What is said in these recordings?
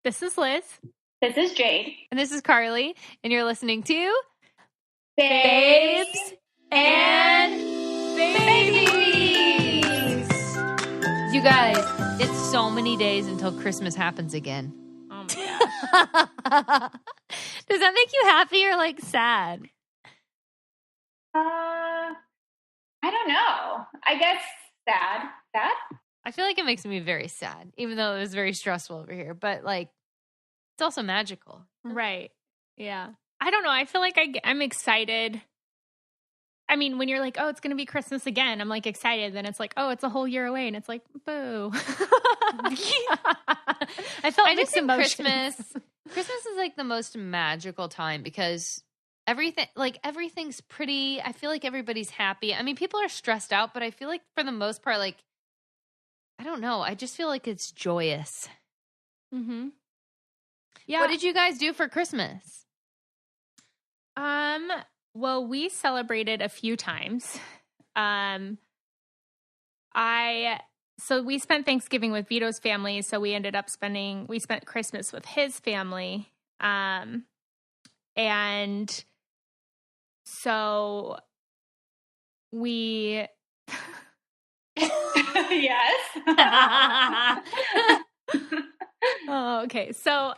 This is Liz. This is Jade. And this is Carly. And you're listening to Babes and Babies. You guys, it's so many days until Christmas happens again. Oh my gosh. Does that make you happy or like sad? I don't know. I guess sad. Sad? I feel like it makes me very sad, even though it was very stressful over here. But like, it's also magical. Right. Yeah. I don't know. I feel like I'm excited. I mean, when you're like, oh, it's going to be Christmas again, I'm like excited. Then it's like, oh, it's a whole year away. And it's like, boo. I felt mixed emotions. Christmas is like the most magical time because everything's pretty. I feel like everybody's happy. I mean, people are stressed out, but I feel like for the most part, like, I don't know. I just feel like it's joyous. Mm-hmm. Yeah. What did you guys do for Christmas? Well, we celebrated a few times. So we spent Thanksgiving with Vito's family, so we spent Christmas with his family. And so we Yes. Oh, okay. So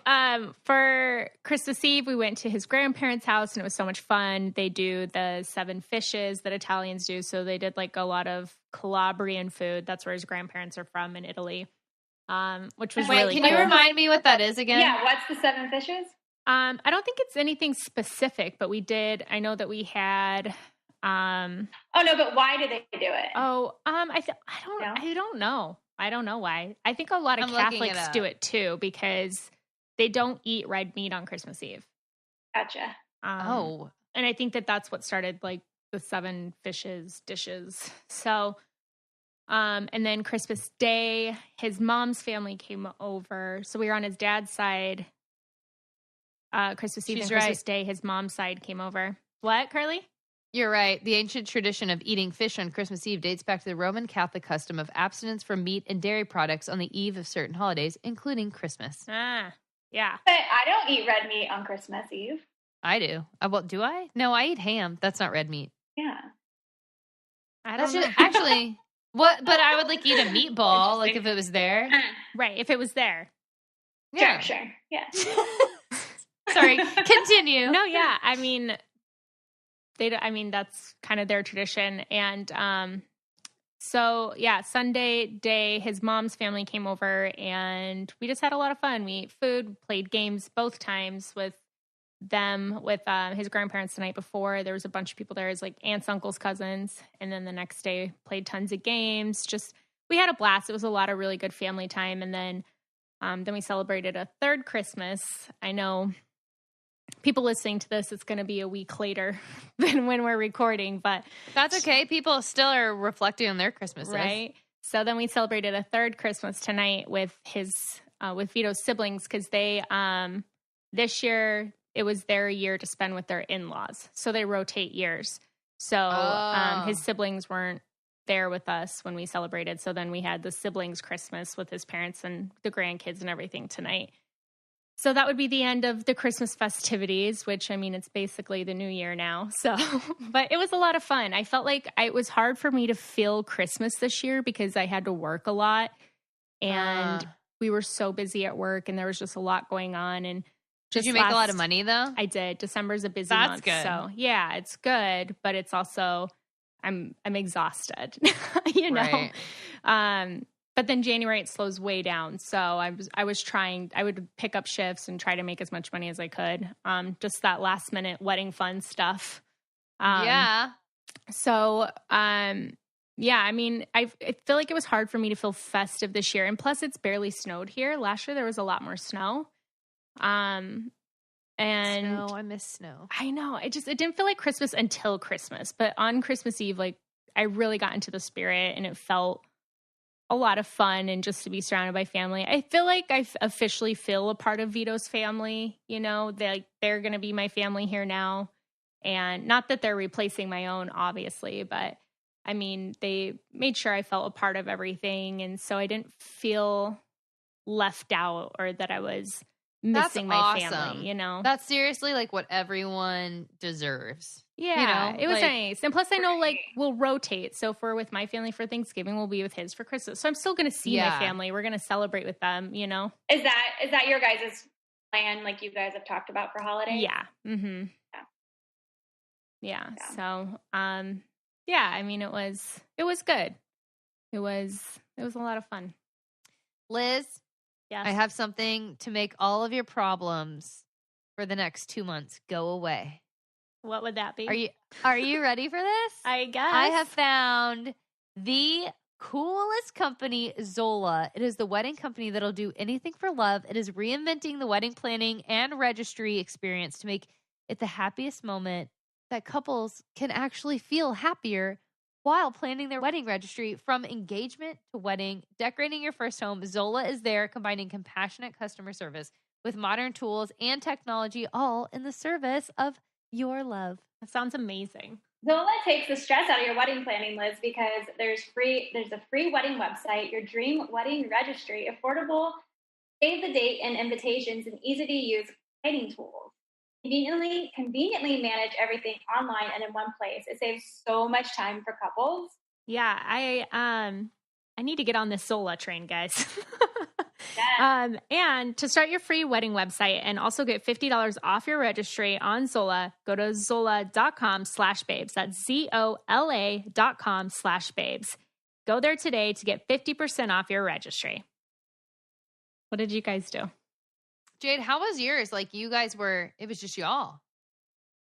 for Christmas Eve, we went to his grandparents' house and it was so much fun. They do the 7 fishes that Italians do. So they did like a lot of Calabrian food. That's where his grandparents are from in Italy, which was really can cool. you remind me what that is again? Yeah, what's the 7 fishes? I don't think it's anything specific, but we did. I know that we had. Oh no, but why did they do it? I don't know. I don't know why. I think a lot of Catholics do it too because they don't eat red meat on Christmas Eve. Gotcha. And I think that that's what started like the 7 fishes dishes. So, and then Christmas Day, his mom's family came over. So we were on his dad's side. Christmas Eve and Christmas Day, his mom's side came over. What, Carly? You're right. The ancient tradition of eating fish on Christmas Eve dates back to the Roman Catholic custom of abstinence from meat and dairy products on the eve of certain holidays, including Christmas. Ah, yeah. But I don't eat red meat on Christmas Eve. I do. Well, do I? No, I eat ham. That's not red meat. Yeah. I don't know. Actually, what? But I would like eat a meatball, like if it was there. Right, if it was there. Yeah. Sure. Yeah. Sorry, continue. No, yeah. I mean, that's kind of their tradition. And so, yeah, Sunday day, his mom's family came over and we just had a lot of fun. We ate food, played games both times with them, with his grandparents the night before. There was a bunch of people there, his like aunts, uncles, cousins. And then the next day played tons of games. We had a blast. It was a lot of really good family time. And then we celebrated a third Christmas. I know people listening to this, it's going to be a week later than when we're recording, but that's okay. People still are reflecting on their Christmases. Right. So then we celebrated a third Christmas tonight with with Vito's siblings. Cause they, this year it was their year to spend with their in-laws. So they rotate years. So, his siblings weren't there with us when we celebrated. So then we had the siblings Christmas with his parents and the grandkids and everything tonight. So that would be the end of the Christmas festivities, which, I mean, it's basically the new year now. So, but it was a lot of fun. I felt like it was hard for me to feel Christmas this year because I had to work a lot and we were so busy at work and there was just a lot going on. And did you make a lot of money though? I did. December's a busy That's month. Good. So yeah, it's good, but it's also, I'm exhausted, you know? Right. But then January, it slows way down. So I would pick up shifts and try to make as much money as I could. Just that last minute wedding fund stuff. Yeah. So, yeah, I mean, I feel like it was hard for me to feel festive this year. And plus it's barely snowed here. Last year there was a lot more snow. And snow, I miss snow. I know. It didn't feel like Christmas until Christmas. But on Christmas Eve, like I really got into the spirit and it felt a lot of fun and just to be surrounded by family. I feel like I officially feel a part of Vito's family. You know, they're going to be my family here now. And not that they're replacing my own, obviously, but I mean, they made sure I felt a part of everything. And so I didn't feel left out or that I was missing my awesome. family, you know? That's seriously like what everyone deserves. Yeah, you know, it was like, nice. And plus I know like we'll rotate. So if we're with my family for Thanksgiving, we'll be with his for Christmas. So I'm still going to see my family. We're going to celebrate with them, you know? Is that your guys' plan, like you guys have talked about for holidays? Yeah. Mm-hmm. Yeah. So, yeah, I mean, it was good. It was a lot of fun. Liz, yes. I have something to make all of your problems for the next 2 months go away. What would that be? Are you ready for this? I guess. I have found the coolest company, Zola. It is the wedding company that'll do anything for love. It is reinventing the wedding planning and registry experience to make it the happiest moment that couples can actually feel happier while planning their wedding registry. From engagement to wedding, decorating your first home, Zola is there, combining compassionate customer service with modern tools and technology, all in the service of your love. That sounds amazing. Zola takes the stress out of your wedding planning, Liz, because there's a free wedding website, your dream wedding registry, affordable save the date and invitations, and easy to use planning tools. Conveniently manage everything online and in one place. It saves so much time for couples. Yeah, I need to get on this Zola train, guys. Yeah. And to start your free wedding website and also get $50 off your registry on Zola, go to zola.com/babes. That's ZOLA.com/babes. Go there today to get 50% off your registry. What did you guys do? Jade, how was yours? Like it was just y'all.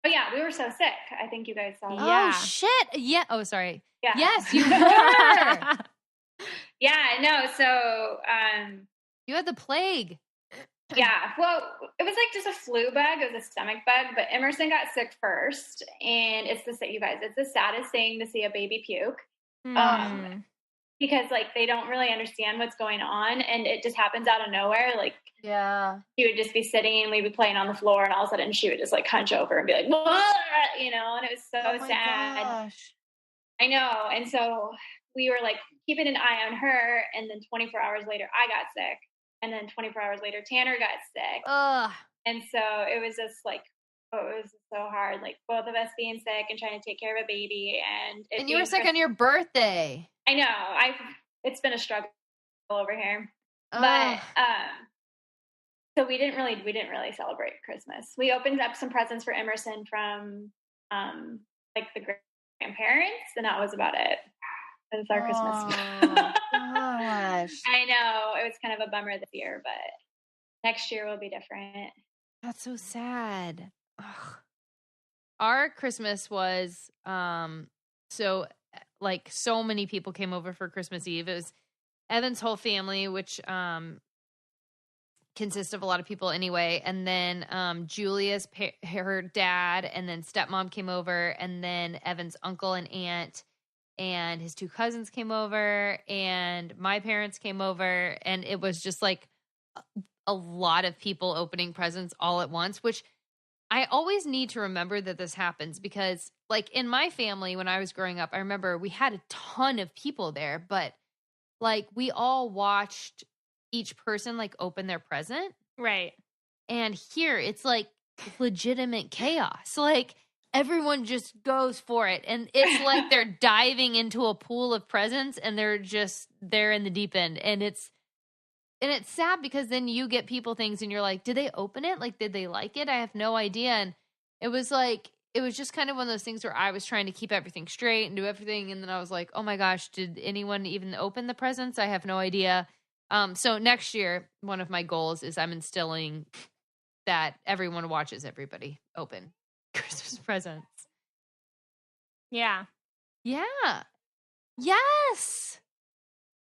Oh yeah, we were so sick. I think you guys saw that. Yeah. Oh shit. Yeah. Oh, sorry. Yeah. Yes, you were. Yeah, no, so You had the plague. yeah, well, it was like just a flu bug. It was a stomach bug, but Emerson got sick first, and it's the saddest thing to see a baby puke, because like they don't really understand what's going on, and it just happens out of nowhere. Like, yeah, she would just be sitting, and we'd be playing on the floor, and all of a sudden she would just like hunch over and be like, "Whoa," you know, and it was so sad. Gosh. I know, and so we were like keeping an eye on her, and then 24 hours later, I got sick. And then 24 hours later, Tanner got sick. Ugh. And so it was just like, it was so hard. Like both of us being sick and trying to take care of a baby. And you were sick on your birthday. I know. It's been a struggle over here. Ugh. But so we didn't really celebrate Christmas. We opened up some presents for Emerson from like the grandparents, and that was about it. It was our Christmas. Gosh. I know. It was kind of a bummer this year, but next year will be different. That's so sad. Ugh. Our Christmas was so many people came over for Christmas Eve. It was Evan's whole family, which consists of a lot of people anyway. And then Julia's her dad and then stepmom came over, and then Evan's uncle and aunt and his two cousins came over, and my parents came over, and it was just like a lot of people opening presents all at once, which I always need to remember that this happens because like in my family, when I was growing up, I remember we had a ton of people there, but like we all watched each person like open their present. Right. And here it's like legitimate chaos. Like everyone just goes for it. And it's like they're diving into a pool of presents and they're in the deep end. And it's sad because then you get people things and you're like, did they open it? Like, did they like it? I have no idea. And it was just kind of one of those things where I was trying to keep everything straight and do everything. And then I was like, oh my gosh, did anyone even open the presents? I have no idea. So next year, one of my goals is I'm instilling that everyone watches everybody open Christmas presents. Yeah. Yeah. Yes.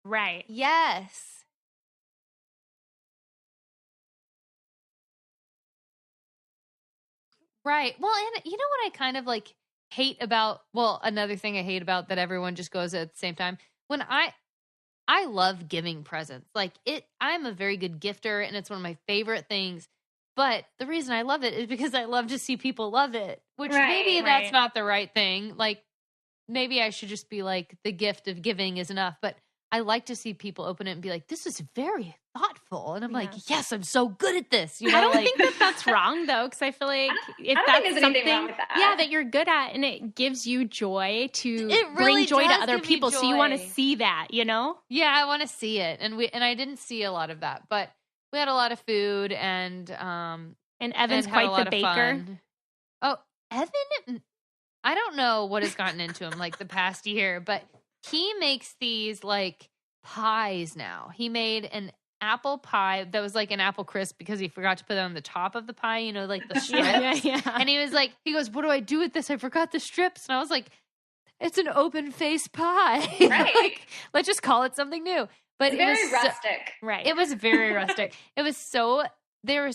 Right. Yes. Right. Well, and you know what I kind of like hate about, another thing I hate about that everyone just goes at the same time. When I love giving presents. Like I'm a very good gifter and it's one of my favorite things. But the reason I love it is because I love to see people love it, which maybe that's not the right thing. Like maybe I should just be like the gift of giving is enough. But I like to see people open it and be like, this is very thoughtful. And I'm like, Yes. yes, I'm so good at this. You know, I don't like, think that that's wrong though, because I feel like if I don't think that's there's anything wrong something, with that. yeah, that you're good at, and it gives you joy to It really bring joy to does other give me people, so you want to joy. see that, you know? yeah, I want to see it. And I didn't see a lot of that, but we had a lot of food and Evan's had a quite lot the of baker. fun. Oh, Evan, I don't know what has gotten into him like the past year, but he makes these like pies now. He made an apple pie that was like an apple crisp because he forgot to put it on the top of the pie, you know, like the strips. Yeah. And he was like, he goes, what do I do with this? I forgot the strips. And I was like, it's an open face pie. Right. Like, let's just call it something new. But It's very rustic. Right. It was very rustic. It was so they're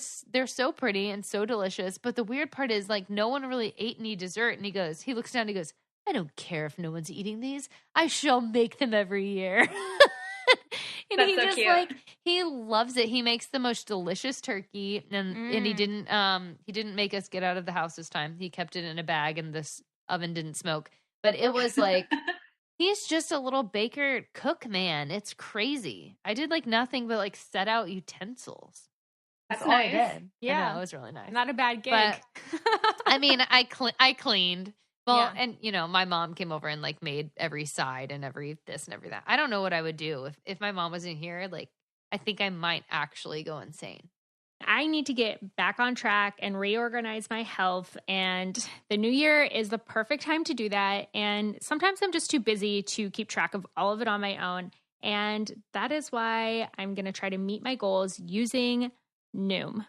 so pretty and so delicious. But the weird part is like no one really ate any dessert. And he looks down and he goes, I don't care if no one's eating these. I shall make them every year. And That's he so just cute. like he loves it. He makes the most delicious turkey, and he didn't make us get out of the house this time. He kept it in a bag, and this oven didn't smoke. But it was like he's just a little baker cook man. It's crazy. I did like nothing but like set out utensils. That's all I nice. did. Yeah. I know, it was really nice. Not a bad gig. But, I mean, I cleaned. Well, Yeah. and you know, my mom came over and like made every side and every this and every that. I don't know what I would do if my mom wasn't here. Like, I think I might actually go insane. I need to get back on track and reorganize my health. And the new year is the perfect time to do that. And sometimes I'm just too busy to keep track of all of it on my own. And that is why I'm going to try to meet my goals using Noom.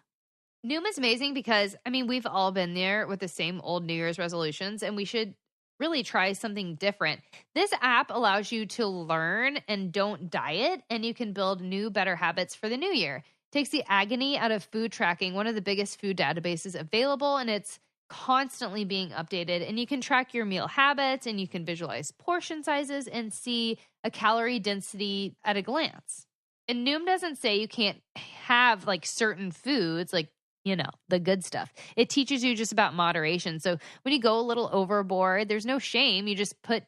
Noom is amazing because, I mean, we've all been there with the same old New Year's resolutions, and we should really try something different. This app allows you to learn and don't diet, and you can build new, better habits for the new year. Takes the agony out of food tracking, one of the biggest food databases available, and it's constantly being updated. And you can track your meal habits, and you can visualize portion sizes and see a calorie density at a glance. And Noom doesn't say you can't have like certain foods, like, you know, the good stuff. It teaches you just about moderation. So when you go a little overboard, there's no shame. You just put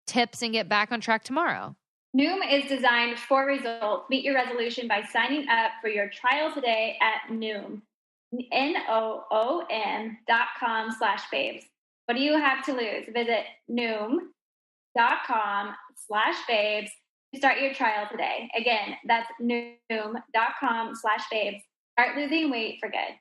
tips and get back on track tomorrow. Noom is designed for results. Meet your resolution by signing up for your trial today at Noom. Noom.com/babes. What do you have to lose? Visit Noom.com/babes to start your trial today. Again, that's Noom.com/babes. Start losing weight for good.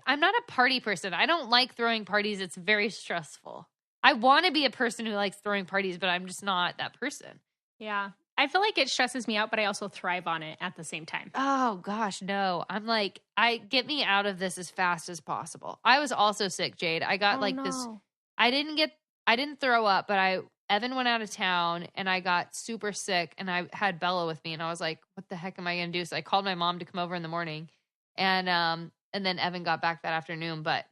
I'm not a party person. I don't like throwing parties. It's very stressful. I want to be a person who likes throwing parties, but I'm just not that person. Yeah. I feel like it stresses me out, but I also thrive on it at the same time. Oh gosh, no. I'm like, get me out of this as fast as possible. I was also sick, Jade. I got this. I didn't throw up, but Evan went out of town and I got super sick and I had Bella with me and I was like, what the heck am I going to do? So I called my mom to come over in the morning and then Evan got back that afternoon. But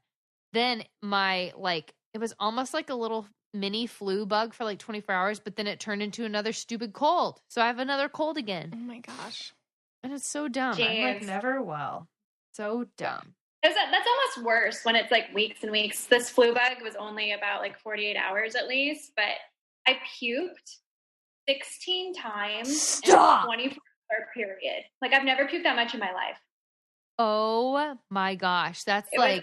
then it was almost like a little mini flu bug for like 24 hours, but then it turned into another stupid cold. So I have another cold again. Oh my gosh. And it's so dumb. I'm like never well. So dumb. That's almost worse when it's like weeks and weeks. This flu bug was only about like 48 hours at least, but I puked 16 times in a 24-hour period. Like I've never puked that much in my life. Oh my gosh. That's It was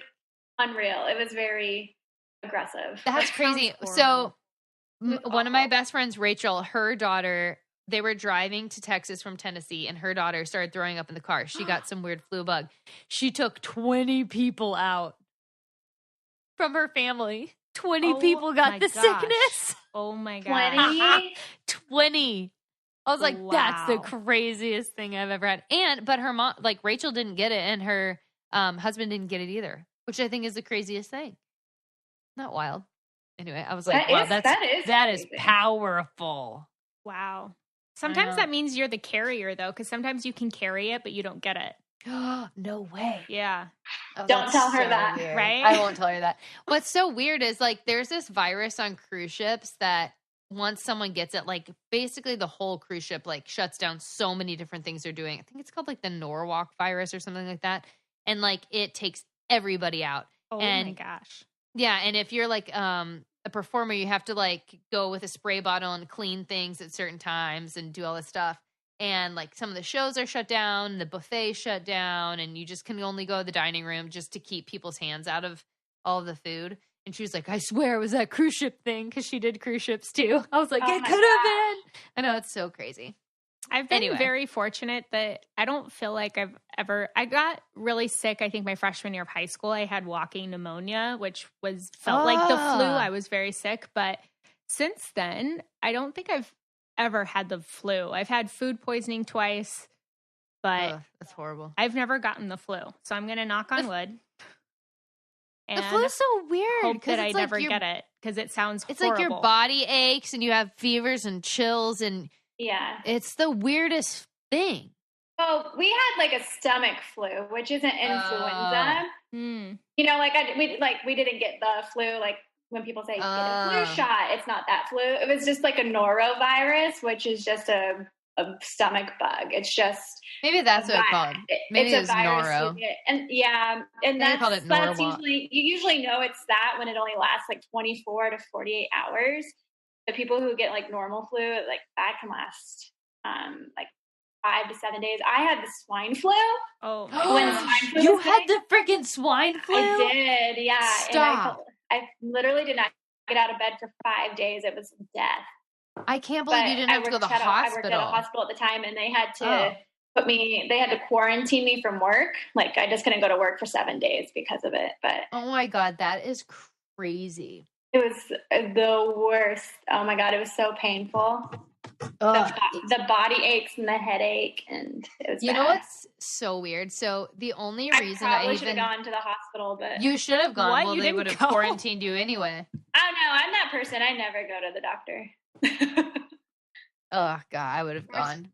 unreal. It was very aggressive. That's crazy. So one of my best friends, Rachel, her daughter, they were driving to Texas from Tennessee and her daughter started throwing up in the car. She got some weird flu bug. She took 20 people out from her family. 20 people got the sickness. Oh my God. 20? 20. I was like, Wow. that's the craziest thing I've ever had. But her mom, like Rachel didn't get it and her husband didn't get it either, which I think is the craziest thing. Not wild. Anyway, I was like, that is powerful. Wow. Sometimes that means you're the carrier though, because sometimes you can carry it, but you don't get it. No way. Yeah. Oh, don't tell her that. Weird. Right? I won't tell her that. What's so weird is like there's this virus on cruise ships that once someone gets it, like basically the whole cruise ship like shuts down so many different things they're doing. I think it's called like the Norwalk virus or something like that. And like it takes everybody out. Oh and my gosh. yeah, and if you're like a performer, you have to like go with a spray bottle and clean things at certain times and do all this stuff. And like some of the shows are shut down, the buffet shut down, and you just can only go to the dining room just to keep people's hands out of all of the food. And she was like, I swear it was that cruise ship thing, because she did cruise ships too. I was like, it could have been. I know, it's so crazy. I've been very fortunate that I don't feel like I got really sick, I think my freshman year of high school. I had walking pneumonia, which felt like the flu. I was very sick. But since then, I don't think I've ever had the flu. I've had food poisoning twice, but that's horrible. I've never gotten the flu. So I'm going to knock on wood. And the flu's so weird. Hope that I never get it, because it sounds horrible. It's like your body aches and you have fevers and chills, and it's the weirdest thing. Well, we had like a stomach flu, which isn't influenza. You know, like we didn't get the flu. Like when people say get a flu shot, it's not that flu. It was just like a norovirus, which is just a stomach bug. It's just maybe that's what it's called. Maybe it's noro. And that's usually, you usually know it's that when it only lasts like 24 to 48 hours. The people who get like normal flu, like that can last like 5 to 7 days. I had the swine flu. Oh, when swine flu you had the freaking swine flu? I did, yeah. Stop. And I literally did not get out of bed for 5 days. It was death. I can't believe you didn't have to go to the hospital. I worked at a hospital at the time, and they had to they had to quarantine me from work. Like, I just couldn't go to work for 7 days because of it. But oh my God, that is crazy. It was the worst. Oh my God, it was so painful. The body aches and the headache, and it was You know what's so weird? So the only reason I probably should have gone to the hospital, but you should have gone. Well, they would have quarantined you anyway. I don't know. I'm that person. I never go to the doctor. Oh God, I would have gone.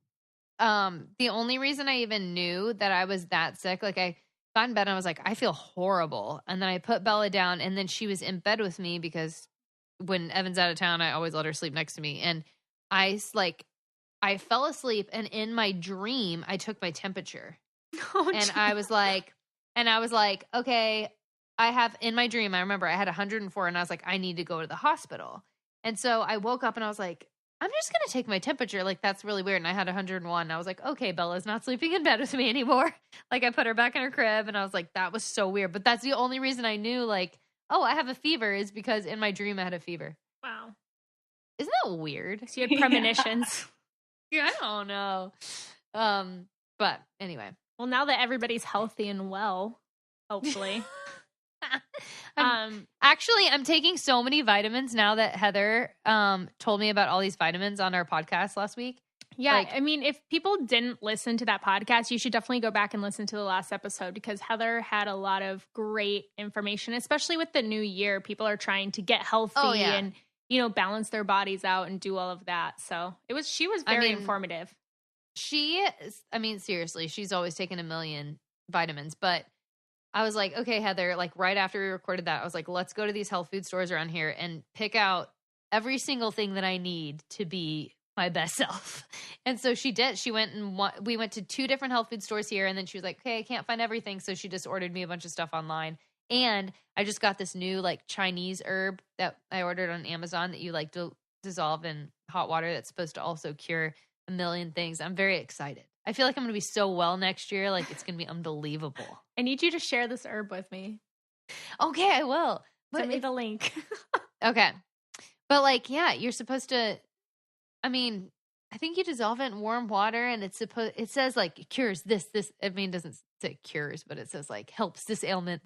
The only reason I even knew that I was that sick, like I got in bed and I was like, I feel horrible. And then I put Bella down, and then she was in bed with me because when Evan's out of town, I always let her sleep next to me. And I fell asleep, and in my dream, I took my temperature. I was like, okay, in my dream, I remember I had 104, and I was like, I need to go to the hospital. And so I woke up and I was like, I'm just going to take my temperature. Like, that's really weird. And I had 101. And I was like, okay, Bella's not sleeping in bed with me anymore. Like, I put her back in her crib, and I was like, that was so weird. But that's the only reason I knew, like, oh, I have a fever, is because in my dream I had a fever. Wow. Isn't that weird? So you had premonitions. Yeah, I don't know. But anyway. Well, now that everybody's healthy and well, hopefully. Actually, I'm taking so many vitamins now that Heather told me about all these vitamins on our podcast last week. Yeah, like, I mean, if people didn't listen to that podcast, you should definitely go back and listen to the last episode, because Heather had a lot of great information, especially with the new year. People are trying to get healthy and, you know, balance their bodies out and do all of that. So she was very informative. Seriously, she's always taken a million vitamins, but I was like, okay, Heather, like right after we recorded that, I was like, let's go to these health food stores around here and pick out every single thing that I need to be my best self. And so she did. She went and we went to 2 different health food stores here. And then she was like, okay, I can't find everything. So she just ordered me a bunch of stuff online. And I just got this new like Chinese herb that I ordered on Amazon that you like dissolve in hot water that's supposed to also cure a million things. I'm very excited. I feel like I'm going to be so well next year. Like, it's going to be unbelievable. I need you to share this herb with me. Okay, I will. Send me the link. Okay. But like, yeah, you're supposed to, I think you dissolve it in warm water, and it says like cures this. It doesn't say cures, but it says like helps this ailment.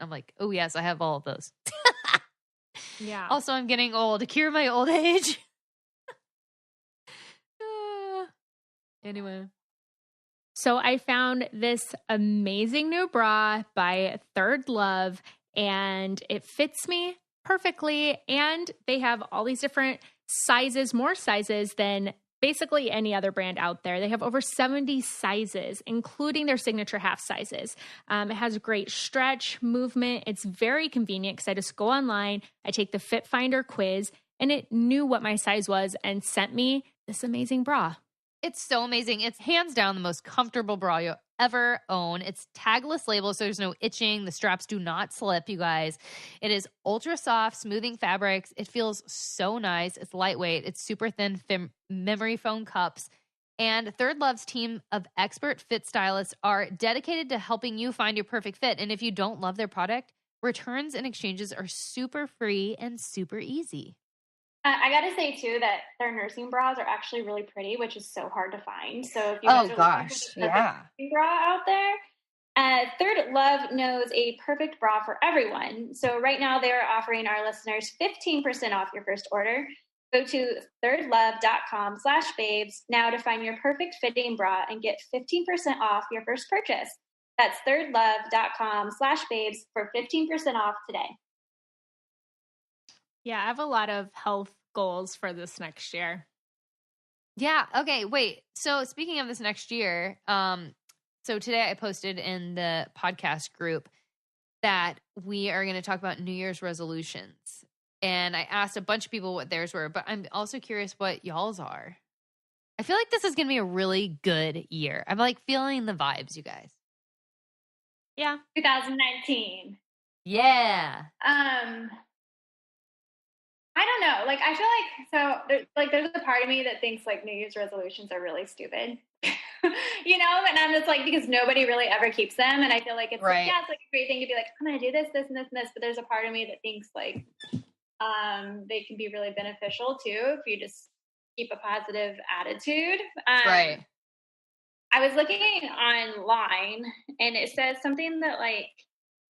I'm like, oh yes, I have all of those. Yeah. Also, I'm getting old. To cure my old age. Anyway. So I found this amazing new bra by Third Love, and it fits me perfectly. And they have all these different sizes, more sizes than basically any other brand out there. They have over 70 sizes, including their signature half sizes. It has great stretch, movement. It's very convenient because I just go online, I take the Fit Finder quiz, and it knew what my size was and sent me this amazing bra. It's so amazing. It's hands down the most comfortable bra you'll ever own. It's tagless label, so there's no itching. The straps do not slip, you guys. It is ultra soft, smoothing fabrics. It feels so nice. It's lightweight. It's super thin memory foam cups. And Third Love's team of expert fit stylists are dedicated to helping you find your perfect fit. And if you don't love their product, returns and exchanges are super free and super easy. I got to say, too, that their nursing bras are actually really pretty, which is so hard to find. So if you guys are looking for the nursing bra out there, Third Love knows a perfect bra for everyone. So right now they are offering our listeners 15% off your first order. Go to thirdlove.com/babes now to find your perfect fitting bra and get 15% off your first purchase. That's thirdlove.com/babes for 15% off today. Yeah, I have a lot of health goals for this next year. Yeah. Okay. Wait. So speaking of this next year, so today I posted in the podcast group that we are going to talk about New Year's resolutions. And I asked a bunch of people what theirs were, but I'm also curious what y'all's are. I feel like this is going to be a really good year. I'm like feeling the vibes, you guys. Yeah. 2019. Yeah. I don't know. Like, I feel there's a part of me that thinks like New Year's resolutions are really stupid, you know? And I'm just like, because nobody really ever keeps them. And I feel like it's right. like, yeah, it's like a great thing to be like, I'm going to do this, this, and this, and this. But there's a part of me that thinks like, they can be really beneficial too, if you just keep a positive attitude. Right. I was looking online and it says something that like,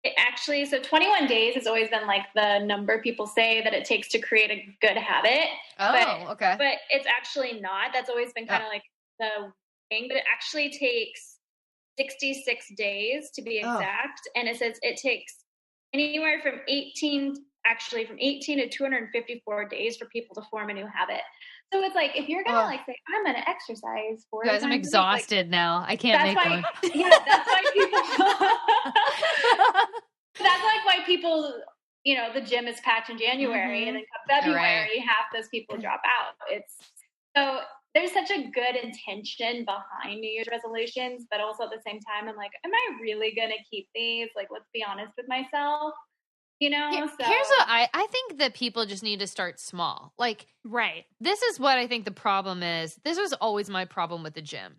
it actually, so 21 days has always been like the number people say that it takes to create a good habit. Okay. But it's actually not. That's always been kind of like the thing, but it actually takes 66 days to be exact. And it says it takes anywhere from 18 to 254 days for people to form a new habit. So it's like, if you're going to like say, I'm going to exercise 4 guys, I'm exhausted now. I can't make one. Yeah, that's why people, that's like why people, you know, the gym is packed in January and then come February, half those people drop out. It's so there's such a good intention behind New Year's resolutions, but also at the same time, I'm like, am I really going to keep these? Like, let's be honest with myself. You know, here's what I think that people just need to start small. Like, right. This is what I think the problem is. This was always my problem with the gym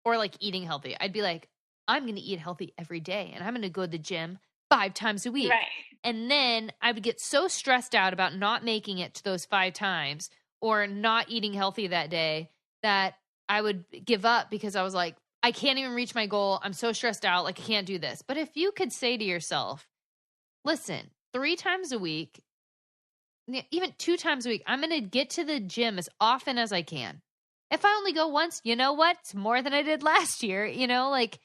or like eating healthy. I'd be like, I'm going to eat healthy every day and I'm going to go to the gym 5 times a week. Right. And then I would get so stressed out about not making it to those 5 times or not eating healthy that day that I would give up because I was like, I can't even reach my goal. I'm so stressed out. Like, I can't do this. But if you could say to yourself, listen, 3 times a week, even 2 times a week, I'm going to get to the gym as often as I can. If I only go once, you know what? It's more than I did last year. You know, like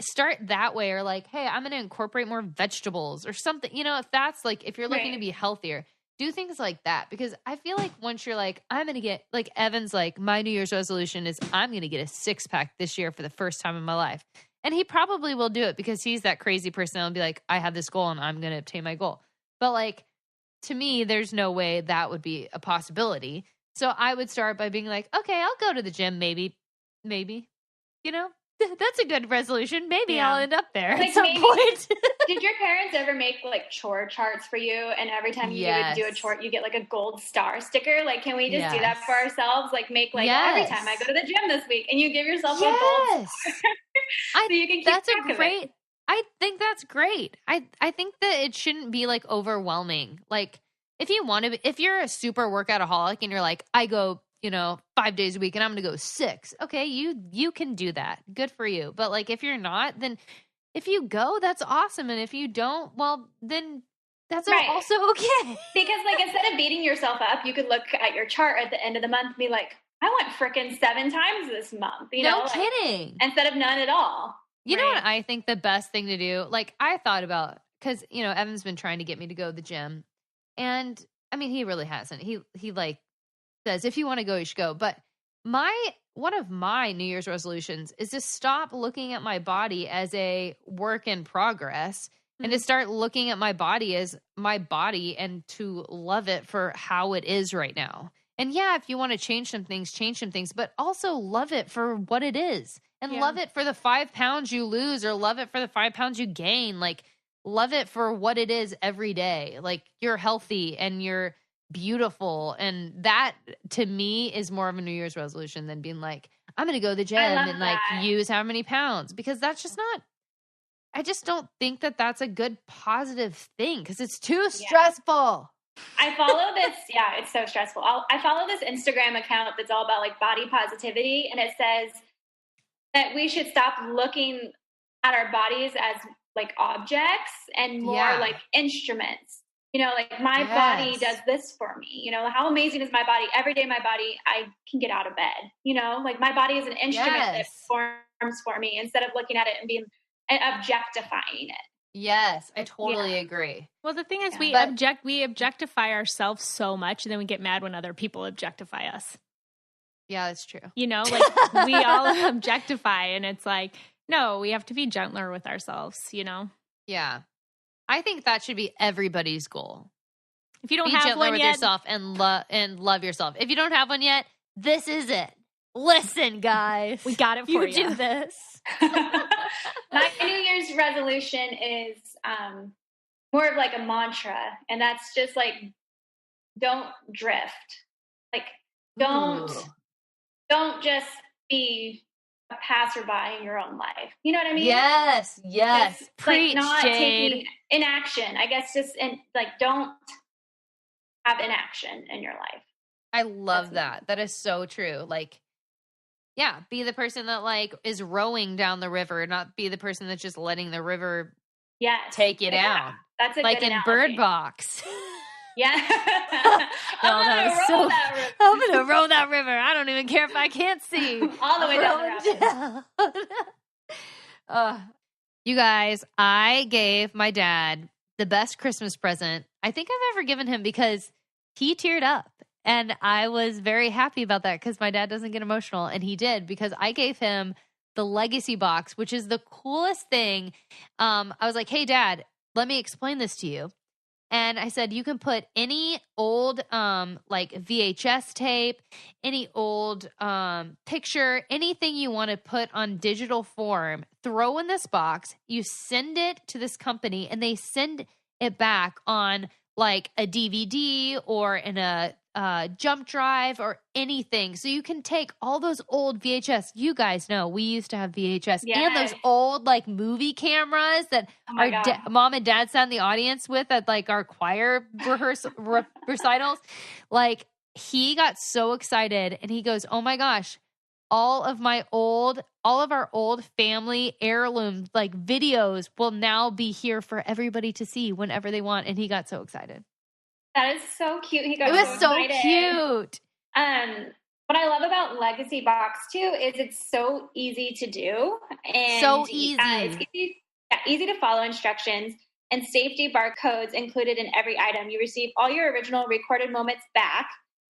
start that way, or like, hey, I'm going to incorporate more vegetables or something. You know, if that's like, if you're looking to be healthier, do things like that. Because I feel like once you're like, I'm going to get, like Evan's like, my New Year's resolution is I'm going to get a 6-pack this year for the first time in my life. And he probably will do it because he's that crazy person that'll be like, I have this goal and I'm going to obtain my goal. But like, to me, there's no way that would be a possibility. So I would start by being like, okay, I'll go to the gym. Maybe, you know, that's a good resolution. Maybe I'll end up there at some point. Did your parents ever make like chore charts for you? And every time you would do a chore, you get like a gold star sticker. Like, can we just do that for ourselves? Like make like every time I go to the gym this week and you give yourself a gold star. So you can keep track of it. I think that's great. I think that it shouldn't be like overwhelming. Like if you want to, if you're a super workoutaholic and you're like, I go, 5 days a week and I'm going to go 6. Okay. You can do that. Good for you. But like, if you're not, then if you go, that's awesome. And if you don't, well, then that's also okay. Because like, instead of beating yourself up, you could look at your chart at the end of the month and be like, I went frickin' 7 times this month. No kidding. Instead of none at all. You know what I think the best thing to do? Like I thought about, because, Evan's been trying to get me to go to the gym. And I mean, he really hasn't. He like says, if you want to go, you should go. But one of my New Year's resolutions is to stop looking at my body as a work in progress and to start looking at my body as my body and to love it for how it is right now. And yeah, if you want to change some things, but also love it for what it is. And love it for the 5 pounds you lose, or love it for the 5 pounds you gain. Like, love it for what it is every day. Like, you're healthy and you're beautiful. And that, to me, is more of a New Year's resolution than being like, I'm going to go to the gym and like use how many pounds, because that's just not, I just don't think that that's a good positive thing, because it's too stressful. I follow this. Yeah, it's so stressful. I follow this Instagram account that's all about like body positivity. And it says that we should stop looking at our bodies as like objects and more like instruments. You know, like my body does this for me. You know, how amazing is my body? Every day my body, I can get out of bed. You know, like my body is an instrument that performs for me, instead of looking at it and being objectifying it. Yes, I totally agree. Well, the thing is, we objectify ourselves so much, and then we get mad when other people objectify us. Yeah, that's true. You know, like we all objectify, and it's like, no, we have to be gentler with ourselves, you know? Yeah. I think that should be everybody's goal. If you don't be have gentler one with yet, yourself and love yourself. If you don't have one yet, this is it. Listen, guys. We got it for you. You do this. My New Year's resolution is more of like a mantra, and that's just like, don't drift. Like, don't just be a passerby in your own life. You know what I mean? Yes. Just, Preach, like, not Jade. taking inaction. I guess just don't have inaction in your life. I love that. That is so true. Like, yeah, be the person that like is rowing down the river, not be the person that's just letting the river take you down. That's a like good in analogy. Bird Box. Yeah. I'm going to row that river. I don't even care if I can't see. All the way down the rapids. You guys, I gave my dad the best Christmas present I think I've ever given him, because he teared up. And I was very happy about that, because my dad doesn't get emotional, and he did, because I gave him the Legacy box, which is the coolest thing. I was like, hey, Dad, let me explain this to you. And I said, you can put any old like VHS tape, any old picture, anything you want to put on digital form, throw in this box. You send it to this company, and they send it back on like a DVD or in a jump drive or anything. So you can take all those old VHS. You guys know we used to have VHS and those old like movie cameras that our mom and dad sat in the audience with at like our choir recitals. Like, he got so excited, and he goes, oh my gosh, all of our old family heirloom like videos will now be here for everybody to see whenever they want. And he got so excited. That is so cute. It was so cute. What I love about Legacy Box too is it's so easy to do, and so easy. It's easy to follow instructions, and safety barcodes included in every item. You receive all your original recorded moments back,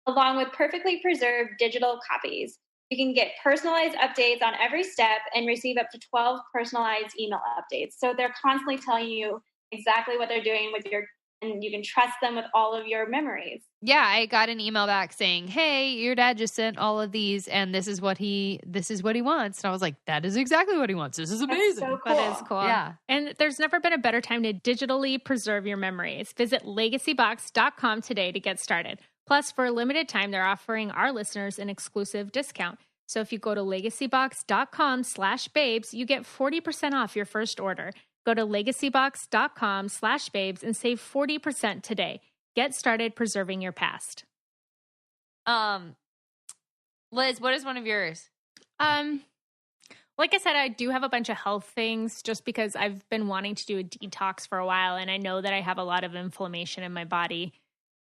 along with perfectly preserved digital copies. You can get personalized updates on every step and receive up to 12 personalized email updates. So they're constantly telling you exactly what they're doing with and you can trust them with all of your memories. Yeah, I got an email back saying, hey, your dad just sent all of these, and this is what he wants. And I was like, that is exactly what he wants. This is amazing. That's so cool. That is cool. Yeah. And there's never been a better time to digitally preserve your memories. Visit legacybox.com today to get started. Plus, for a limited time, they're offering our listeners an exclusive discount. So if you go to legacybox.com/babes, you get 40% off your first order. Go to legacybox.com/babes and save 40% today. Get started preserving your past. Liz, what is one of yours? Like I said, I do have a bunch of health things just because I've been wanting to do a detox for a while, and I know that I have a lot of inflammation in my body.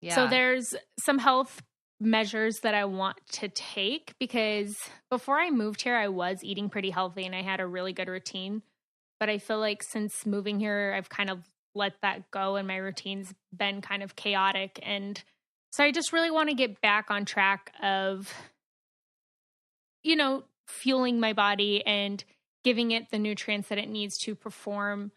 Yeah. So there's some health measures that I want to take, because before I moved here, I was eating pretty healthy and I had a really good routine. But I feel like since moving here, I've kind of let that go, and my routine's been kind of chaotic. And so I just really want to get back on track of, you know, fueling my body and giving it the nutrients that it needs to perform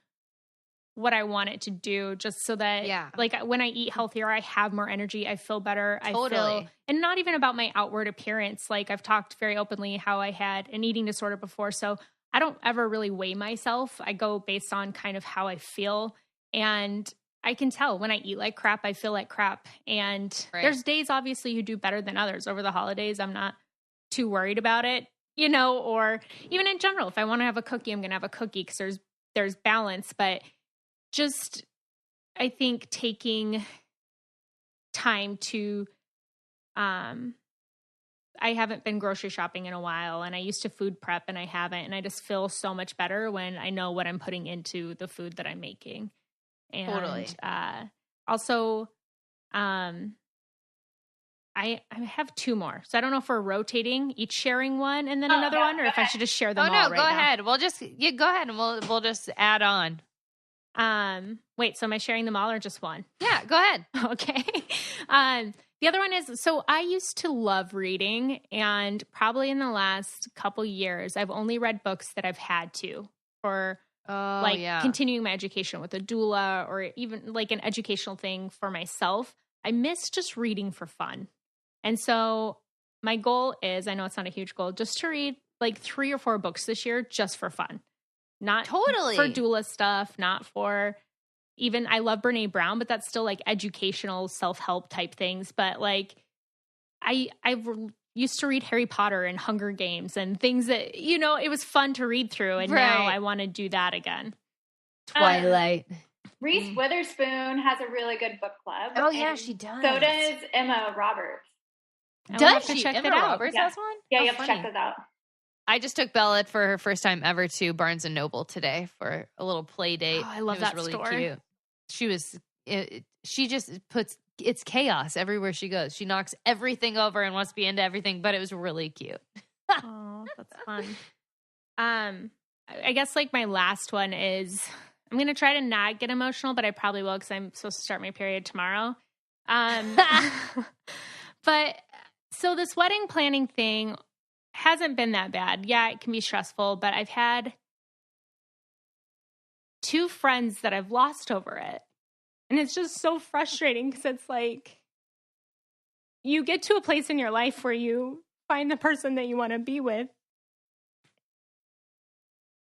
what I want it to do, just so that like when I eat healthier, I have more energy. I feel better. Totally. I feel, and not even about my outward appearance. Like I've talked very openly how I had an eating disorder before. So I don't ever really weigh myself. I go based on kind of how I feel. And I can tell when I eat like crap, I feel like crap. And there's days obviously you do better than others. Over the holidays, I'm not too worried about it, you know, or even in general, if I want to have a cookie, I'm going to have a cookie because there's balance. But just, I think taking time to, I haven't been grocery shopping in a while, and I used to food prep and I haven't. And I just feel so much better when I know what I'm putting into the food that I'm making. And also, I have two more. So I don't know if we're rotating, each sharing one and then another one, or if I should just share them all right now. Go ahead. We'll just, go ahead and we'll just add on. Wait, so am I sharing them all or just one? Yeah, go ahead. Okay. The other one is, so I used to love reading, and probably in the last couple years, I've only read books that I've had to for continuing my education with a doula, or even like an educational thing for myself. I miss just reading for fun. And so my goal is, I know it's not a huge goal, just to read like 3 or 4 books this year just for fun. Not for doula stuff, not for even, I love Brene Brown, but that's still like educational self-help type things. But like I used to read Harry Potter and Hunger Games and things that, you know, it was fun to read through. And now I want to do that again. Twilight. Reese Witherspoon has a really good book club. Oh, yeah, she does. So does Emma Roberts. Does she? Emma Roberts has one? Yeah, you have to check those out. I just took Bella for her first time ever to Barnes & Noble today for a little play date. Oh, I love that really store. Cute. She just puts, it's chaos everywhere she goes. She knocks everything over and wants to be into everything, but it was really cute. Oh, that's fun. I guess like my last one is, I'm going to try to not get emotional, but I probably will because I'm supposed to start my period tomorrow. But so this wedding planning thing hasn't been that bad. Yeah, it can be stressful, but I've had 2 friends that I've lost over it. And it's just so frustrating because it's like you get to a place in your life where you find the person that you want to be with.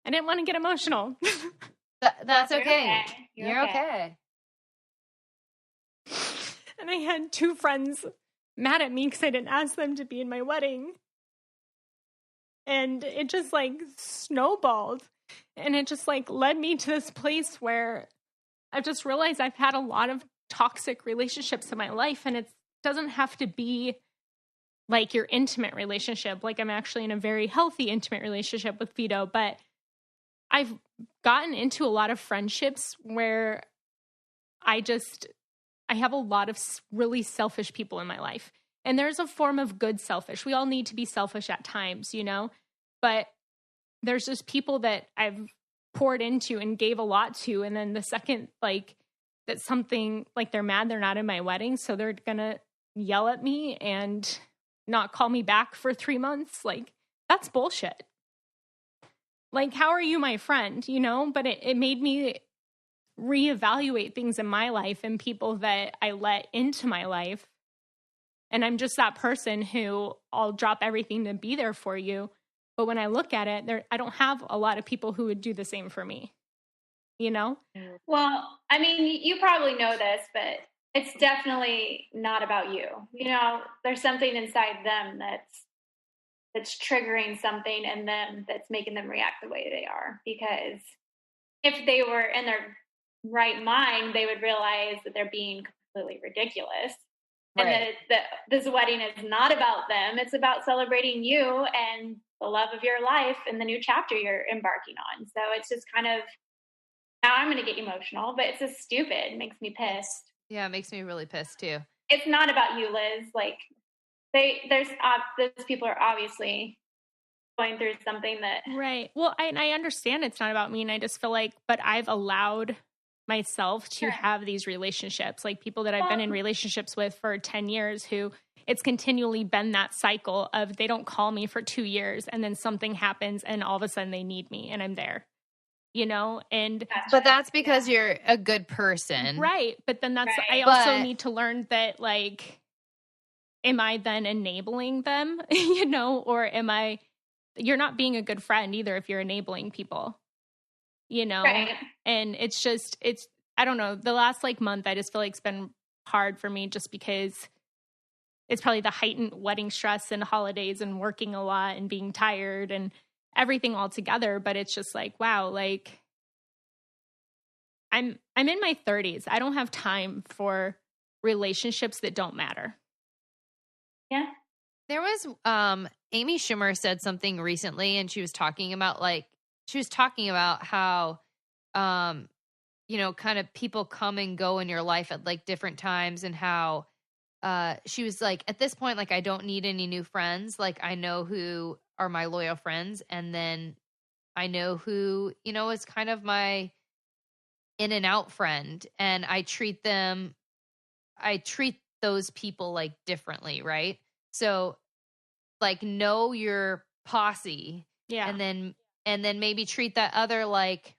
I didn't want to get emotional. That's okay. You're okay. And I had 2 friends mad at me because I didn't ask them to be in my wedding. And it just like snowballed. And it just like led me to this place where I've just realized I've had a lot of toxic relationships in my life. And it doesn't have to be like your intimate relationship. Like I'm actually in a very healthy, intimate relationship with Vito. But I've gotten into a lot of friendships where I have a lot of really selfish people in my life. And there's a form of good selfish. We all need to be selfish at times, you know? But there's just people that I've poured into and gave a lot to. And then the second, like, that something, like they're mad they're not in my wedding, so they're going to yell at me and not call me back for 3 months. Like, that's bullshit. Like, how are you my friend, you know? But it made me reevaluate things in my life and people that I let into my life. And I'm just that person who I'll drop everything to be there for you. But when I look at it, I don't have a lot of people who would do the same for me, you know? Well, I mean, you probably know this, but it's definitely not about you. You know, there's something inside them that's triggering something in them that's making them react the way they are. Because if they were in their right mind, they would realize that they're being completely ridiculous. Right. And that this wedding is not about them. It's about celebrating you and the love of your life and the new chapter you're embarking on. So it's just kind of, now I'm going to get emotional, but it's just stupid. It makes me pissed. Yeah, it makes me really pissed too. It's not about you, Liz. Like those people are obviously going through something that. Right. Well, I understand it's not about me, and I just feel like, but I've allowed myself to have these relationships, like people that I've been in relationships with for 10 years who it's continually been that cycle of they don't call me for 2 years and then something happens and all of a sudden they need me and I'm there. and but that's because you're a good person. right. But then Right. I also need to learn that, like, am I then enabling them, or you're not being a good friend either if you're enabling people, Right. and I don't know, the last like month, I just feel like it's been hard for me just because it's probably the heightened wedding stress and holidays and working a lot and being tired and everything all together. But it's just like, wow, like I'm in my 30s. I don't have time for relationships that don't matter. Yeah. There was Amy Schumer said something recently, and she was talking about how kind of people come and go in your life at like different times, and how she was like, at this point, like, I don't need any new friends. Like, I know who are my loyal friends, and then I know who, is kind of my in and out friend, and I treat those people like differently, right? So, like, know your posse, Yeah. and then maybe treat that other like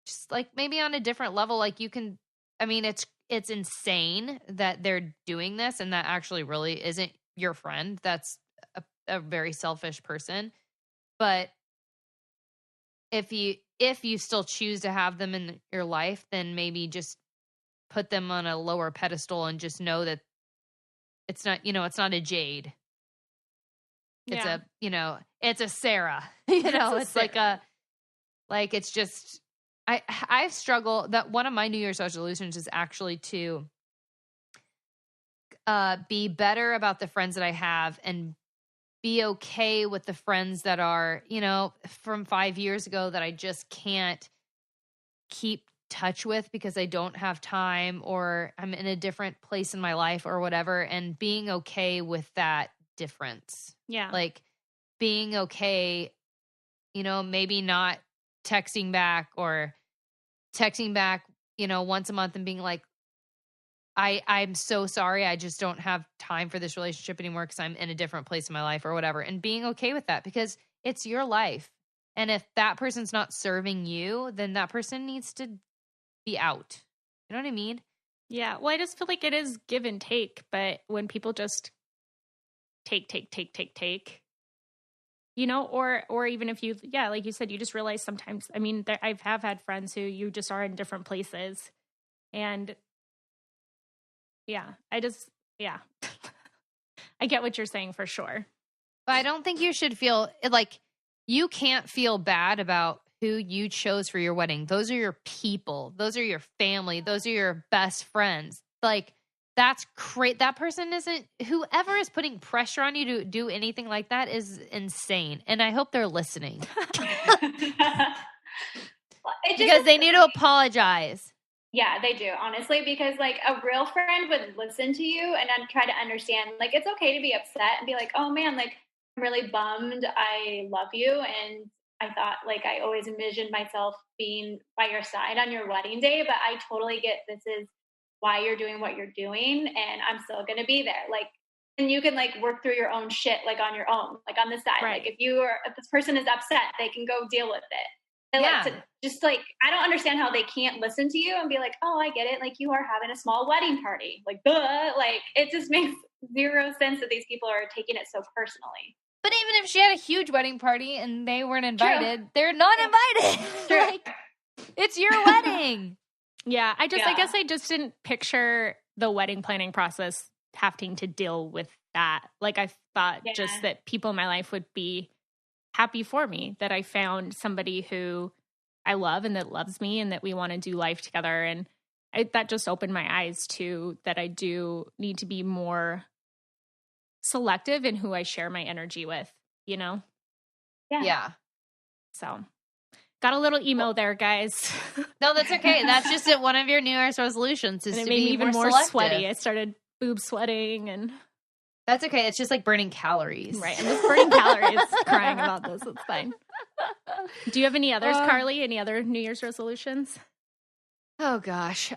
just like maybe on a different level. Like, you can, I mean, it's insane that they're doing this, and that actually really isn't your friend. That's a very selfish person. But if you still choose to have them in your life, then maybe just put them on a lower pedestal and just know that it's not, it's not a Jade. It's it's a Sarah. It's like it's just I've struggled. That one of my New Year's resolutions is actually to be better about the friends that I have, and be okay with the friends that are, from 5 years ago that I just can't keep touch with because I don't have time, or I'm in a different place in my life or whatever, and being okay with that difference. Yeah. Like, being okay, maybe not texting back, or texting back, once a month, and being like, I'm so sorry. I just don't have time for this relationship anymore because I'm in a different place in my life or whatever. And being okay with that, because it's your life. And if that person's not serving you, then that person needs to be out. You know what I mean? Yeah. Well, I just feel like it is give and take. But when people just take, or even if you, like you said, you just realize sometimes, I mean, I have had friends who you just are in different places. And I get what you're saying for sure. But I don't think you should feel like you can't feel bad about who you chose for your wedding. Those are your people. Those are your family. Those are your best friends. Like, that's great. That person isn't, whoever is putting pressure on you to do anything like that is insane. And I hope they're listening. Because they need to apologize. Yeah, they do, honestly, because like a real friend would listen to you and then try to understand. Like, it's okay to be upset and be like, oh man, like, I'm really bummed. I love you. And I thought, like, I always envisioned myself being by your side on your wedding day, but I totally get this is why you're doing what you're doing. And I'm still going to be there. Like, and you can like work through your own shit, like on your own, like on the side. Right. Like, if this person is upset, they can go deal with it. They like to just like, I don't understand how they can't listen to you and be like, oh, I get it. Like, you are having a small wedding party. Like, duh. Like, it just makes zero sense that these people are taking it so personally. But even if she had a huge wedding party and they weren't invited, they're not invited. Like, it's your wedding. Yeah. I guess I just didn't picture the wedding planning process having to deal with that. Like, I thought just that people in my life would be happy for me, that I found somebody who I love and that loves me and that we want to do life together. And that just opened my eyes to that I do need to be more selective in who I share my energy with, Yeah. So got a little emo there, guys. No, that's okay. That's just one of your New Year's resolutions is and it to made be me even more selective. sweaty. I started boob sweating and... That's okay. It's just like burning calories. Right. I'm just burning calories crying about this. It's fine. Do you have any others, Carly? Any other New Year's resolutions? Oh, gosh. You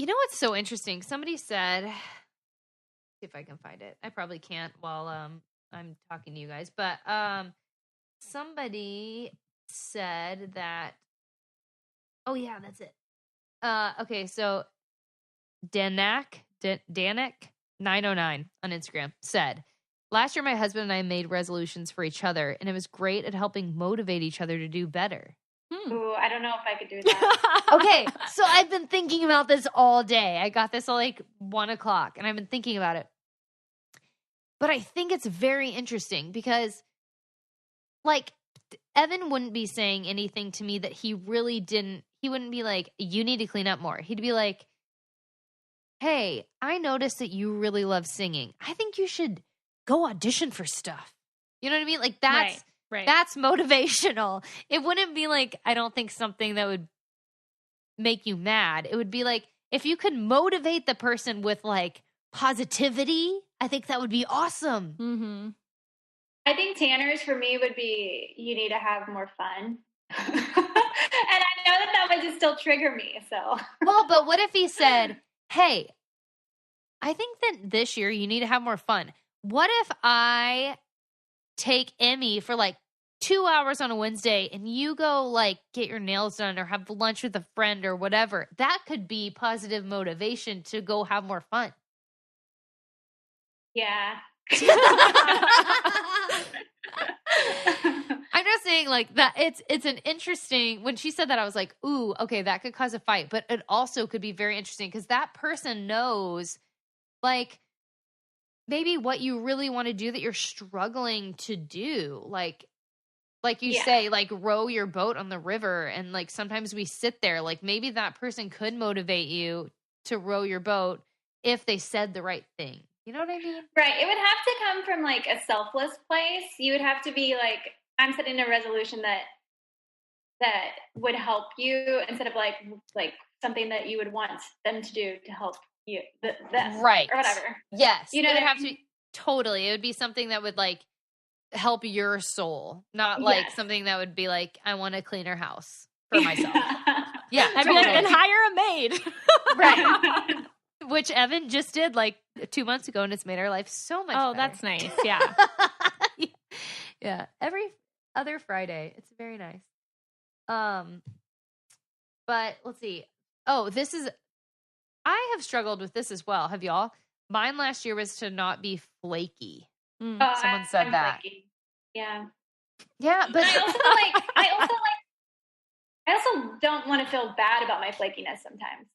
know what's so interesting? Somebody said, see if I can find it. I probably can't while I'm talking to you guys. But somebody said that Oh yeah, that's it. Okay, so Danak 909 on Instagram said, last year my husband and I made resolutions for each other, and it was great at helping motivate each other to do better. Ooh, I don't know if I could do that. Okay, so I've been thinking about this all day. I got this at like 1:00, and I've been thinking about it. But I think it's very interesting because, like, Evan wouldn't be saying anything to me that he really didn't. He wouldn't be like, you need to clean up more. He'd be like, hey, I noticed that you really love singing. I think you should go audition for stuff. You know what I mean? Like, that's Right. that's motivational. It wouldn't be like, I don't think something that would make you mad. It would be like, if you could motivate the person with like positivity, I think that would be awesome. Mm-hmm. I think Tanner's for me would be, you need to have more fun. And I know that would just still trigger me. So, Well, but what if he said, hey, I think that this year you need to have more fun. What if I take Emmy for like 2 hours on a Wednesday and you go like get your nails done or have lunch with a friend or whatever? That could be positive motivation to go have more fun. yeah. I'm just saying like that it's an interesting, when she said that I was like, ooh, okay, that could cause a fight, but it also could be very interesting because that person knows like maybe what you really want to do that you're struggling to do. Like you say, like row your boat on the river, and like sometimes we sit there, like maybe that person could motivate you to row your boat if they said the right thing. You know what I mean? Right. It would have to come from like a selfless place. You would have to be like, I'm setting a resolution that would help you, instead of like something that you would want them to do to help you, them, right, or whatever. Yes, you know, it would have to be, totally. It would be something that would like help your soul, not like something that would be like, I want to clean her house for myself. Yeah, I'd be like, and hire a maid. Right. Which Evan just did like 2 months ago, and it's made our life so much better. That's nice. Yeah. Yeah. Every other Friday. It's very nice. But let's see. Oh, I have struggled with this as well. Have y'all? Mine last year was to not be flaky. Someone said that. Flaky. Yeah. Yeah, but I also don't want to feel bad about my flakiness sometimes.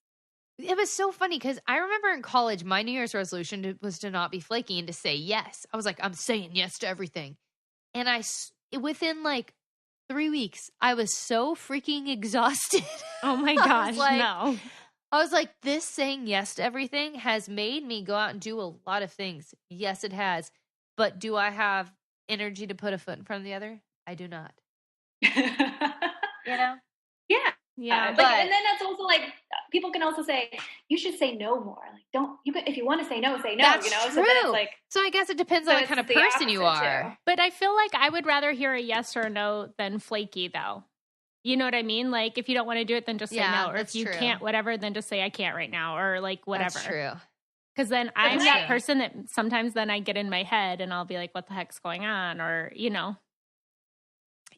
It was so funny because I remember in college, my New Year's resolution was to not be flaky and to say yes. I was like, I'm saying yes to everything. And within like 3 weeks, I was so freaking exhausted. Oh my gosh, I was like, this saying yes to everything has made me go out and do a lot of things. Yes, it has. But do I have energy to put a foot in front of the other? I do not. You know? Yeah. Yeah. And then that's also like, people can also say, you should say no more. Like, if you want to say no, say no. That's you know? true. So then it's like, so I guess it depends on what kind of person you are. Too. But I feel like I would rather hear a yes or a no than flaky, though. You know what I mean? Like, if you don't want to do it, then just say no. Or if you can't, whatever, then just say I can't right now. Or like whatever. That's true. Because then I'm that person that sometimes then I get in my head and I'll be like, what the heck's going on? Or, you know.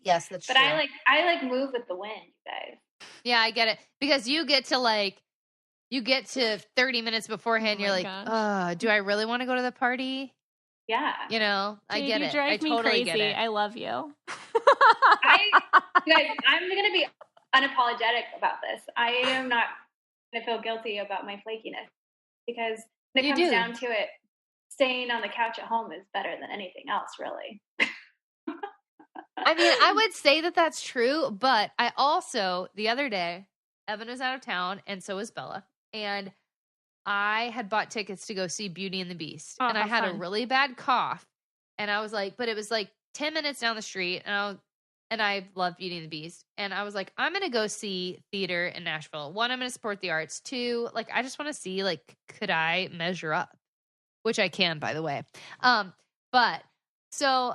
Yes, that's true. But I like move with the wind, you guys. Yeah, I get it. Because you get to 30 minutes beforehand, you're like, do I really want to go to the party? Yeah. You know, I get it. You drive me totally crazy. get it. I love you. Guys, I'm going to be unapologetic about this. I am not going to feel guilty about my flakiness, because when it comes down to it, staying on the couch at home is better than anything else, really. I mean, I would say that that's true, but I also, the other day, Evan was out of town, and so was Bella, and I had bought tickets to go see Beauty and the Beast, and I had a really bad cough, and I was like, but it was like 10 minutes down the street, and I love Beauty and the Beast, and I was like, I'm going to go see theater in Nashville. 1, I'm going to support the arts. 2, like, I just want to see, like, could I measure up? Which I can, by the way. But, so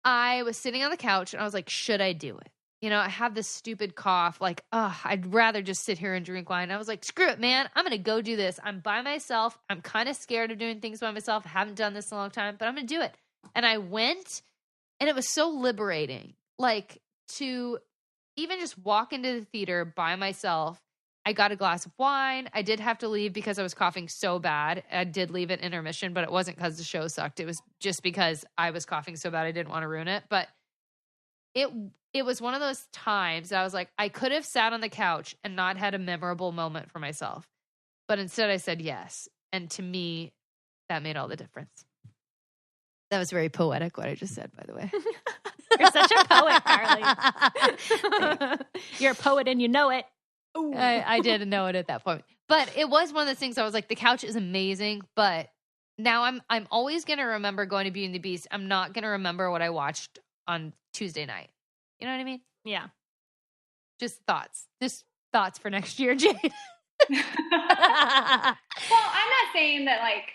I was sitting on the couch, and I was like, should I do it? You know, I have this stupid cough, like, I'd rather just sit here and drink wine. I was like, screw it, man. I'm going to go do this. I'm by myself. I'm kind of scared of doing things by myself. I haven't done this in a long time, but I'm going to do it. And I went, and it was so liberating, like, to even just walk into the theater by myself. I got a glass of wine. I did have to leave because I was coughing so bad. I did leave at intermission, but it wasn't because the show sucked. It was just because I was coughing so bad I didn't want to ruin it. But it was one of those times that I was like, I could have sat on the couch and not had a memorable moment for myself. But instead I said yes. And to me, that made all the difference. That was very poetic what I just said, by the way. You're such a poet, Carly. You're a poet and you know it. I didn't know it at that point. But it was one of those things I was like, the couch is amazing, but now I'm always going to remember going to Beauty and the Beast. I'm not going to remember what I watched on Tuesday night. You know what I mean? Yeah. Just thoughts for next year, Jade. Well, I'm not saying that like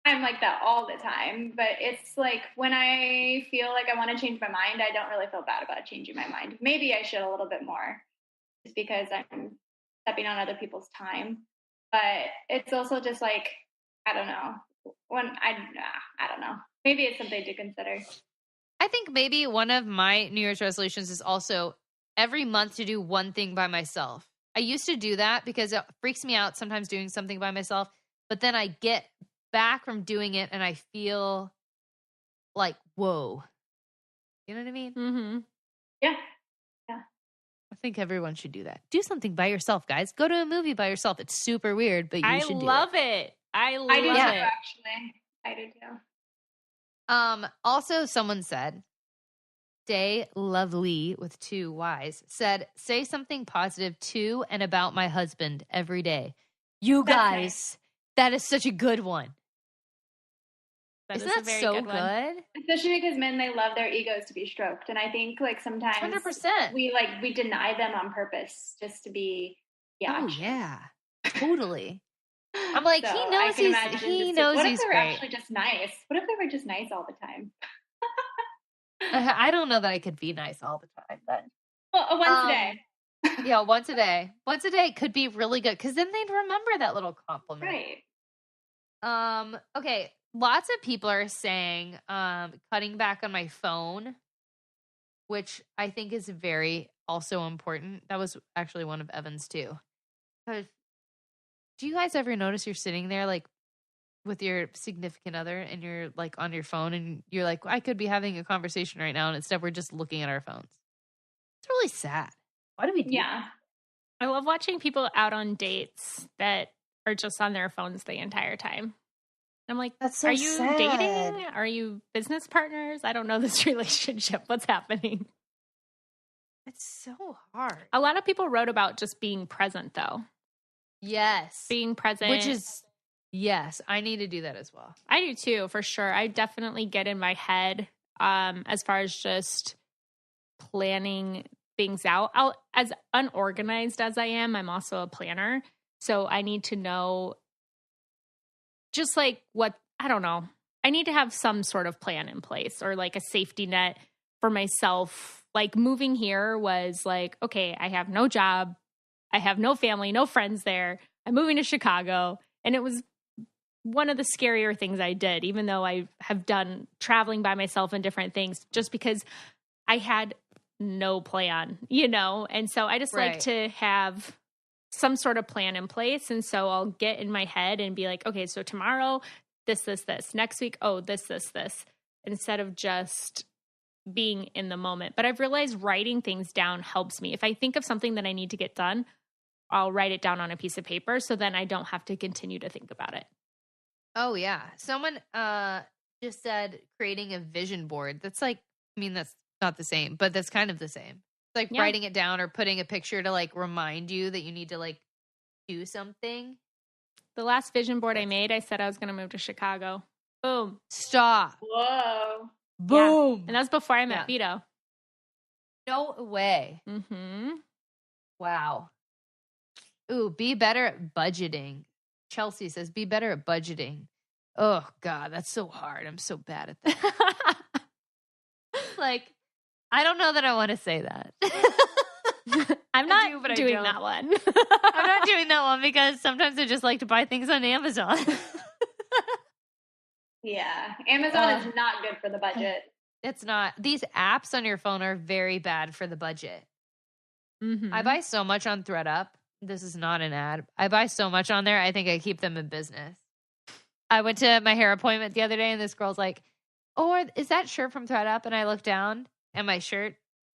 I'm like that all the time, but it's like when I feel like I want to change my mind, I don't really feel bad about changing my mind. Maybe I should a little bit more just because I'm stepping on other people's time. But it's also just like, I don't know. I don't know. Maybe it's something to consider. I think maybe one of my New Year's resolutions is also every month to do one thing by myself. I used to do that because it freaks me out sometimes doing something by myself, but then I get back from doing it and I feel like, whoa. You know what I mean? Mm-hmm. Yeah. I think everyone should do that. Do something by yourself, guys. Go to a movie by yourself. It's super weird, but you should do it. I love it. I love do it. too, actually. I do too. Also, someone said, Stay Lovely with 2 Y's said, say something positive to and about my husband every day. You That's guys, nice. That is such a good one. Isn't is a that very so good one. good? Especially because men, they love their egos to be stroked. And I think like sometimes 100%. we deny them on purpose just to be Oh, yeah. Totally. I'm like, So he knows he knows what he's if they were great. actually just nice? What if they were just nice all the time? I don't know that I could be nice all the time, but Well, once a day. Yeah, once a day. Once a day could be really good because then they'd remember that little compliment. Right. Okay. Lots of people are saying cutting back on my phone, which I think is very also important. That was actually one of Evan's too. But do you guys ever notice you're sitting there like with your significant other and you're like on your phone and you're like, I could be having a conversation right now, and instead we're just looking at our phones? It's really sad. Why do we do that? I love watching people out on dates that are just on their phones the entire time. I'm like, that's so are you sad. dating? Are you business partners? I don't know this relationship. What's happening? It's so hard. A lot of people wrote about just being present, though. Yes. Being present. Which is, yes, I need to do that as well. I do too, for sure. I definitely get in my head as far as just planning things out. As unorganized as I am, I'm also a planner. So I need to know just like I don't know. I need to have some sort of plan in place or like a safety net for myself. Like moving here was like, okay, I have no job. I have no family, no friends there. I'm moving to Chicago. And it was one of the scarier things I did, even though I have done traveling by myself and different things, just because I had no plan, And so I just like to have some sort of plan in place. And so I'll get in my head and be like, okay, so tomorrow, this. Next week, oh, this. Instead of just being in the moment. But I've realized writing things down helps me. If I think of something that I need to get done, I'll write it down on a piece of paper. So then I don't have to continue to think about it. Oh, yeah. Someone just said creating a vision board. That's like, that's not the same, but that's kind of the same. It's like writing it down or putting a picture to like remind you that you need to like do something. The last vision board I made, I said I was going to move to Chicago. Boom. Stop. Whoa. Boom. Yeah. And that's before I met Vito. No way. Mm-hmm. Wow. Ooh, be better at budgeting. Chelsea says, be better at budgeting. Oh, God, that's so hard. I'm so bad at that. Like, I don't know that I want to say that. I'm not doing that one. I'm not doing that one because sometimes I just like to buy things on Amazon. Yeah. Amazon is not good for the budget. It's not. These apps on your phone are very bad for the budget. Mm-hmm. I buy so much on ThreadUp. This is not an ad. I buy so much on there. I think I keep them in business. I went to my hair appointment the other day, and this girl's like, "Oh, is that shirt from ThreadUp?" And I looked down, and my shirt,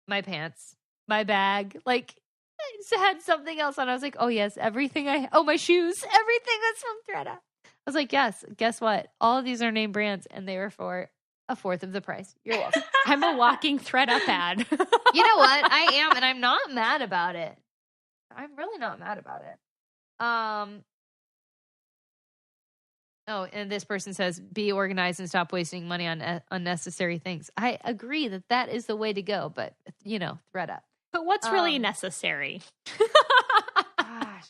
my pants, my bag, like, it had something else on. I was like, "Oh yes, everything my shoes, everything that's from ThreadUp." I was like, "Yes, guess what? All of these are name brands, and they were for a fourth of the price. You're welcome." I'm a walking ThreadUp ad. You know what? I am, and I'm not mad about it. I'm really not mad about it. Oh, and this person says, be organized and stop wasting money on unnecessary things. I agree that is the way to go, but, ThreadUp. But what's really necessary? Gosh.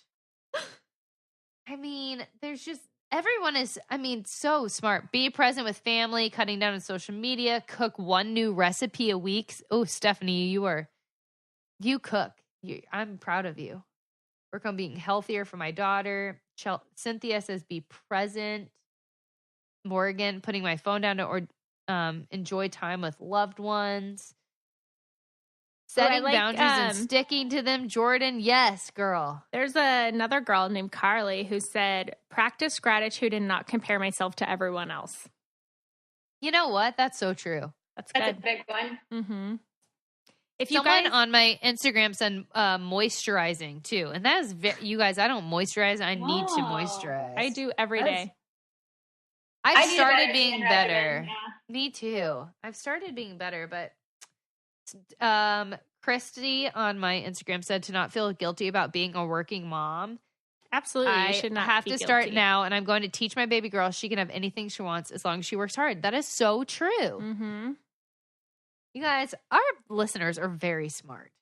I mean, everyone is, so smart. Be present with family, cutting down on social media, cook one new recipe a week. Oh, Stephanie, you cook. I'm proud of you. Work on being healthier for my daughter. Cynthia says, be present. Morgan, putting my phone down to enjoy time with loved ones. Setting boundaries and sticking to them. Jordan, yes, girl. There's another girl named Carly who said, practice gratitude and not compare myself to everyone else. You know what? That's so true. That's a good. big one. Mm-hmm. If someone on my Instagram said moisturizing too, and that is you guys. I don't moisturize. I need to moisturize. I do every day. I've started being better. Yeah. Me too. I've started being better, but Christy on my Instagram said to not feel guilty about being a working mom. Absolutely, I you should not have be to guilty. start now, and I'm going to teach my baby girl she can have anything she wants as long as she works hard. That is so true. Mm-hmm. You guys, our listeners are very smart.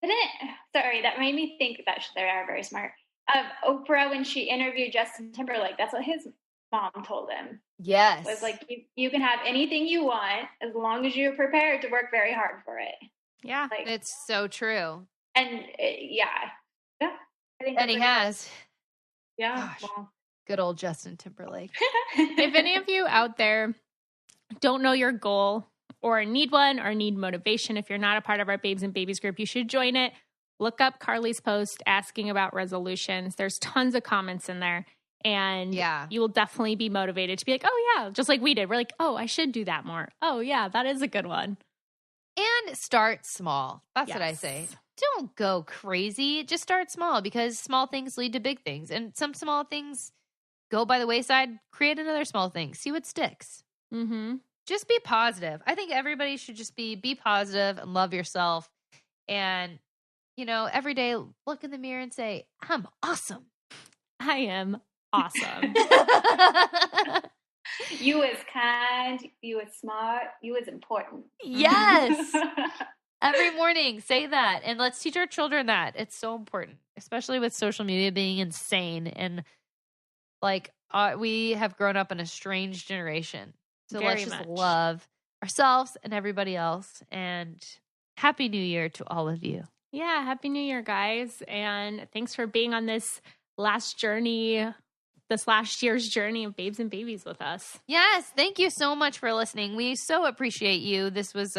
That made me think that they are very smart. Oprah, when she interviewed Justin Timberlake, that's what his mom told him. Yes. Was like, you can have anything you want as long as you're prepared to work very hard for it. Yeah. It's so true. And yeah. I think he has. Yeah. Gosh, good old Justin Timberlake. If any of you out there don't know your goal or need one or need motivation, if you're not a part of our Babes and Babies group, you should join it. Look up Carly's post asking about resolutions. There's tons of comments in there. And you will definitely be motivated to be like, oh, yeah, just like we did. We're like, oh, I should do that more. Oh, yeah, that is a good one. And start small. That's what I say. Don't go crazy. Just start small because small things lead to big things. And some small things go by the wayside. Create another small thing. See what sticks. Mm-hmm. Just be positive. I think everybody should just be positive and love yourself. And, every day look in the mirror and say, I'm awesome. I am awesome. You was kind. You was smart. You was important. Yes. Every morning, say that. And let's teach our children that. It's so important, especially with social media being insane. And we have grown up in a strange generation. So let's just love ourselves and everybody else. And Happy New Year to all of you. Yeah. Happy New Year, guys. And thanks for being on this last year's journey of Babes and Babies with us. Yes. Thank you so much for listening. We so appreciate you. This was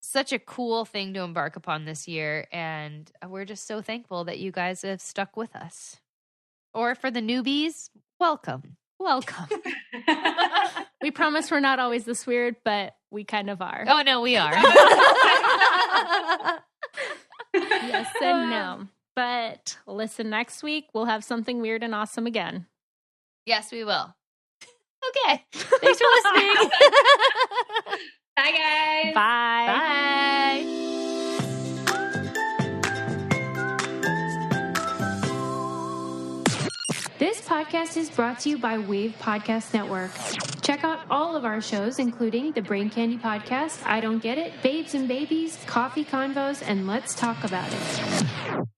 such a cool thing to embark upon this year. And we're just so thankful that you guys have stuck with us. Or for the newbies, welcome. We promise we're not always this weird, but we kind of are. Oh, no, we are. Yes and no. But listen, next week we'll have something weird and awesome again. Yes, we will. Okay. Thanks for listening. Bye, guys. Bye. This podcast is brought to you by Wave Podcast Network. Check out all of our shows, including the Brain Candy Podcast, I Don't Get It, Babes and Babies, Coffee Convos, and Let's Talk About It.